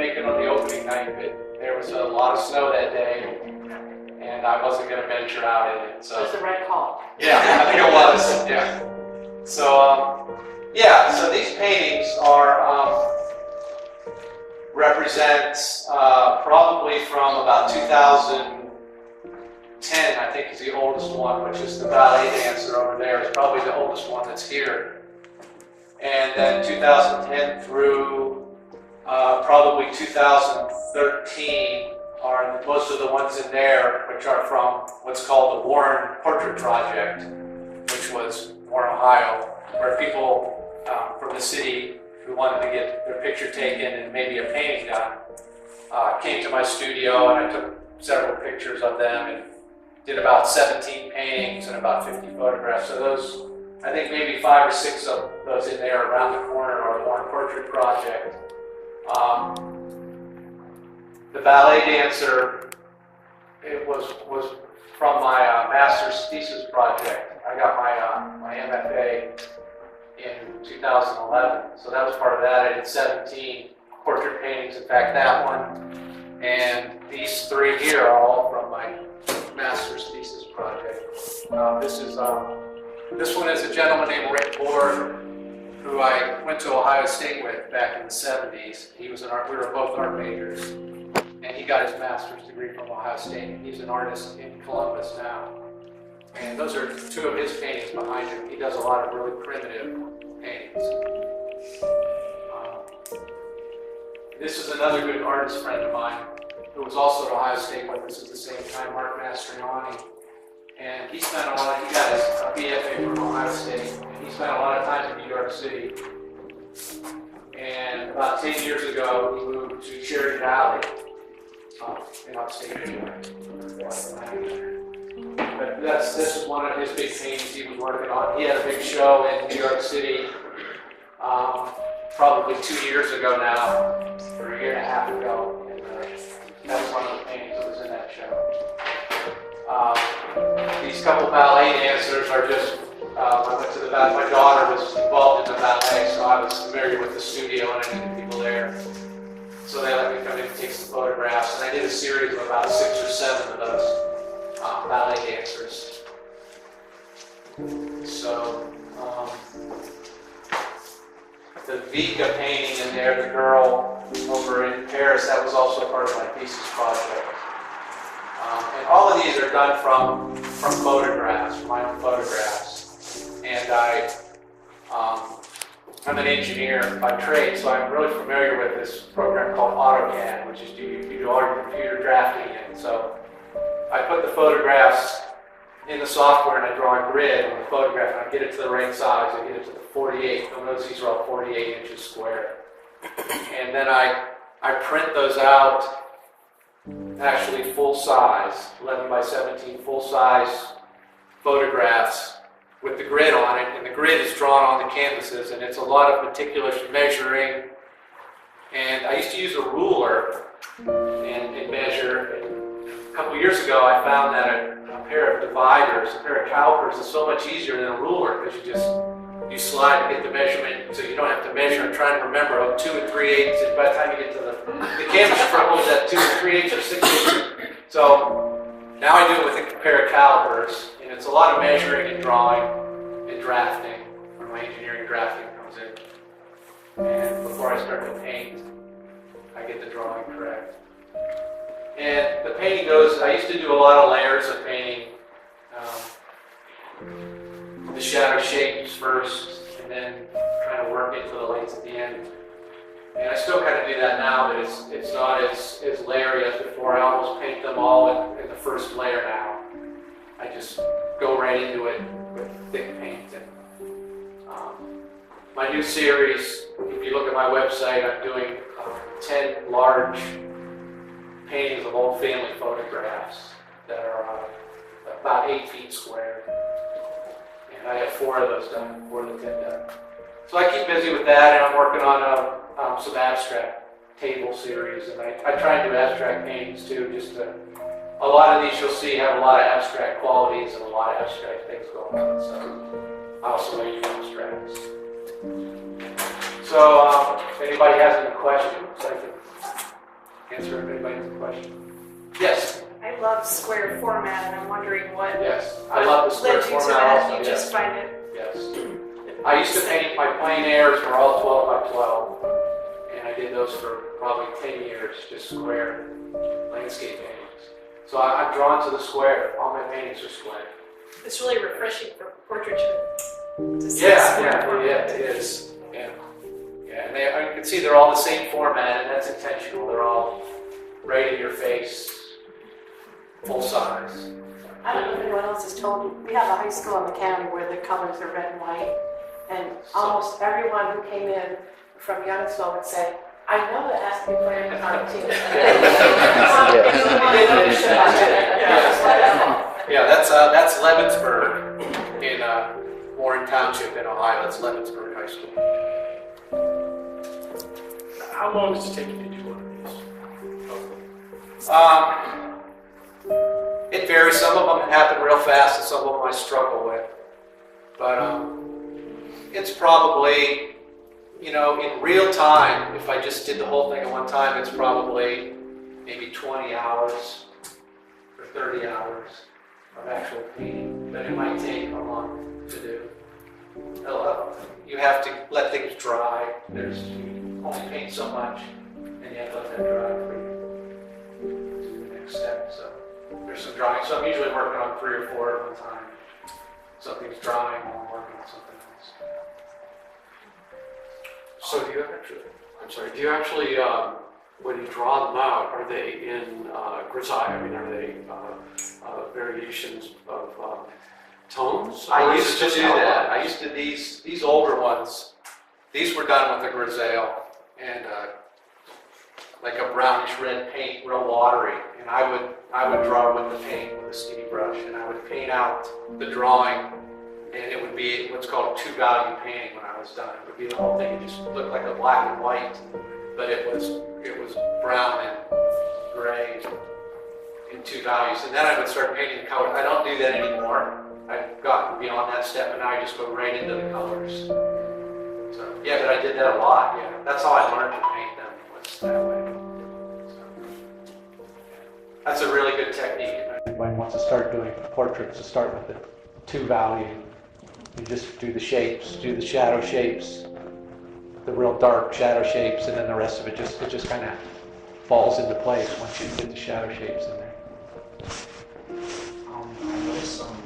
make it on the opening night, but there was a lot of snow that day, and I wasn't going to venture out in it. So it was the red call. Yeah, I think it was. Yeah. So yeah. So these paintings are represent probably from about 2010. I think is the oldest one, which is the ballet dancer over there. Is probably the oldest one that's here. And then 2010 through probably 2013 are most of the ones in there, which are from what's called the Warren Portrait Project, which was Warren, Ohio, where people from the city who wanted to get their picture taken and maybe a painting done came to my studio, and I took several pictures of them and did about 17 paintings and about 50 photographs. So those, I think maybe 5 or 6 of those in there around the corner are the Warren Portrait Project. The ballet dancer, it was from my master's thesis project. I got my MFA in 2011, so that was part of that. I did 17 portrait paintings. In fact, that one and these 3 here are all from my master's thesis project. This one is a gentleman named Rick Board, who I went to Ohio State with back in the 70s. He was an art, we were both art majors, and he got his master's degree from Ohio State. He's an artist in Columbus now. And those are 2 of his paintings behind him. He does a lot of really primitive paintings. This is another good artist friend of mine who was also at Ohio State with us at the same time, Mark Mastriani. And he spent a lot of, he got his BFA from Ohio State, and he spent a lot of time in New York City. And about 10 years ago, he moved to Cherry Valley in upstate New York. But this is one of his big paintings he was working on. He had a big show in New York City probably 2 years ago now, or a year and a half ago. And that was one of the paintings that was in that show. These couple ballet dancers are just, I went to the ballet, my daughter was involved in the ballet, so I was familiar with the studio and I knew the people there. So they let me come in and take some photographs, and I did a series of about 6 or 7 of those ballet dancers. So, the Vika painting in there, the girl over in Paris, that was also part of my thesis project. And all of these are done from photographs, from my own photographs. And I'm an engineer by trade, so I'm really familiar with this program called AutoCAD, which is you do all your computer drafting in. So I put the photographs in the software and I draw a grid on the photograph and I get it to the right size. I get it to the 48. You'll notice these are all 48 inches square. And then I print those out actually full size, 11 by 17 full size photographs with the grid on it, and the grid is drawn on the canvases, and it's a lot of meticulous measuring. And I used to use a ruler and measure. And a couple years ago I found that a pair of dividers, a pair of calipers is so much easier than a ruler, because you slide to get the measurement, so you don't have to measure and try and remember 2 3/8, and by the time you get to the canvas in front, what was that, 2 3/8 or 6/8? So now I do it with a pair of calipers, and it's a lot of measuring and drawing and drafting, where my engineering drafting comes in. And before I start to paint, I get the drawing correct. And the painting goes, I used to do a lot of layers of painting. The shadow shapes first, and then trying to work into the lights at the end. And I still kind of do that now, but it's not as layery as before. I almost paint them all in the first layer now. I just go right into it with thick paint. And, my new series, if you look at my website, I'm doing 10 large paintings of old family photographs that are about 8 feet square. And I have 4 of those done, 4 of the 10 done. So I keep busy with that, and I'm working on some abstract table series, and I try and do abstract paintings too. A lot of these you'll see have a lot of abstract qualities and a lot of abstract things going on. So I also make abstracts. So if anybody has any questions, I can answer if anybody has a question. Yes. I love square format, and I'm wondering what Yes. I love the square led you to format that. also. You Yes. just find it. Yes. I used to paint my plein airs were all 12 by 12, and I did those for probably 10 years, just square landscape paintings. So I'm drawn to the square. All my paintings are square. It's really refreshing for portraiture to see Yeah, square yeah, format. yeah, it is. Yeah, yeah, and you can see they're all the same format, and that's intentional. They're all right in your face, full size. I don't know if anyone else has told you, we have a high school in the county where the colors are red and white, and almost everyone who came in from Youngsville would say, I know it has to be playing on a team. Yeah, that's Leavensburg in Warren Township in Ohio. That's Leavensburg High School. How long does it take you to do one of these? It varies. Some of them happen real fast, and some of them I struggle with. But it's probably, in real time, if I just did the whole thing at one time, it's probably maybe 20 hours or 30 hours of actual painting. But it might take a month to do. You have to let things dry. You only paint so much, and you have to let that dry for you to the next step. So there's some drying. So I'm usually working on 3 or 4 at one time. Something's drying while I'm working on something else. So do you actually, when you draw them out, are they in grisaille? I mean, are they variations of tones? I used to do that. I used to these older ones. These were done with a grisaille and like a brownish red paint, real watery. And I would draw with the paint with a skinny brush, and I would paint out the drawing, and it would be what's called a 2-value painting when I was done. It would be the whole thing. It just looked like a black and white, but it was brown and gray in 2 values. And then I would start painting the colors. I don't do that anymore. I've gotten beyond that step, and now I just go right into the colors. So yeah, but I did that a lot. Yeah, that's how I learned to paint them, was that way. So, that's a really good technique. Anybody wants to start doing portraits, to start with the 2-value. You just do the shapes, do the shadow shapes, the real dark shadow shapes, and then the rest of it just kind of falls into place once you get the shadow shapes in there. I noticed some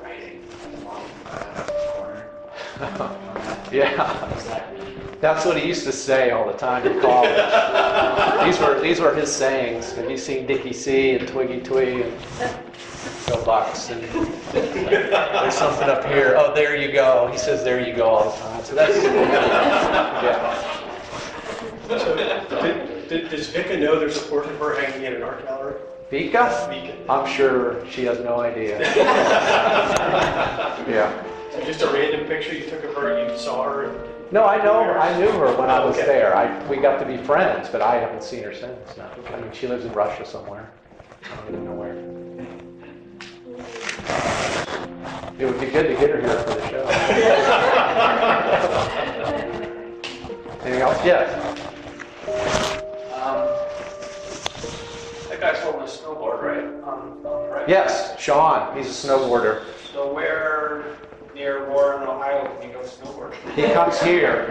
writing at the bottom corner. Yeah. Is that really? That's what he used to say all the time in college. These were his sayings. Have you seen Dickie C and Twiggy Twig and Go Bucks? And there's something up here. Oh, there you go. He says there you go all the time. So that's yeah. So, does Vika know there's a portrait of her hanging in an art gallery? Vika? Vika. I'm sure she has no idea. Yeah. So just a random picture you took of her, you saw her? And No, I knew her when I was Okay. there. We got to be friends, but I haven't seen her since. No. I mean, she lives in Russia somewhere. I don't even know where. It would be good to get her here for the show. Anything else? Yes. That guy's holding a snowboard, right? On the right? Yes, Sean. He's a snowboarder. So where near Warren, Ohio, can you go snowboard? He comes here.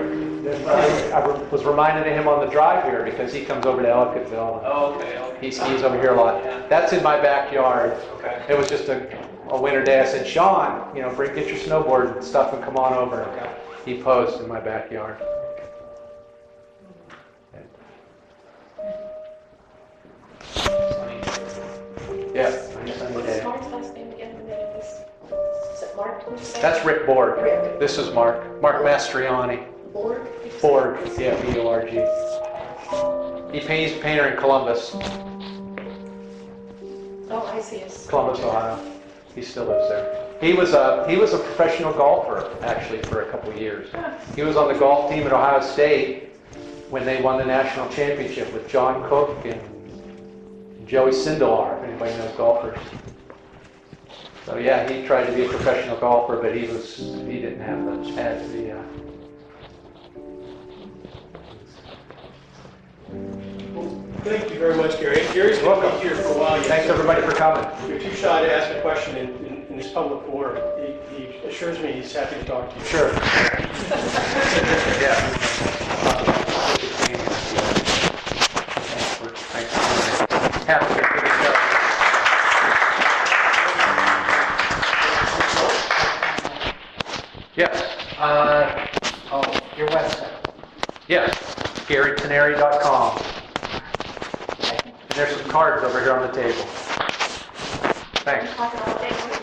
I was reminded of him on the drive here because he comes over to Ellicottville. Oh, okay. He skis over here a lot. That's in my backyard. Okay. It was just a winter day. I said, Sean, get your snowboard and stuff and come on over. Okay. He posed in my backyard. Yes. Nice sunny What's day. Mark's last name again? Is it Mark? Did you say? That's Rick Borg. Rick. This is Mark. Mark Mastriani. Borg? Borg. Yeah, B-O-R-G. He's a painter in Columbus, Oh, I see. Yes. Columbus, Ohio. He still lives there. He was a professional golfer actually for a couple of years. He was on the golf team at Ohio State when they won the national championship with John Cook and Joey Sindelar, if anybody knows golfers. So yeah, he tried to be a professional golfer, but he didn't have the Thank you very much, Gary. Gary's been here for a while. Thanks everybody for coming. You're too shy to ask a question in this public forum. He assures me he's happy to talk to you. Sure. Yeah. Thanks. Happy to give it a go. Yes. Your website. Yes. GaryTaneri.com. And there's some cards over here on the table. Thanks. Talking all day.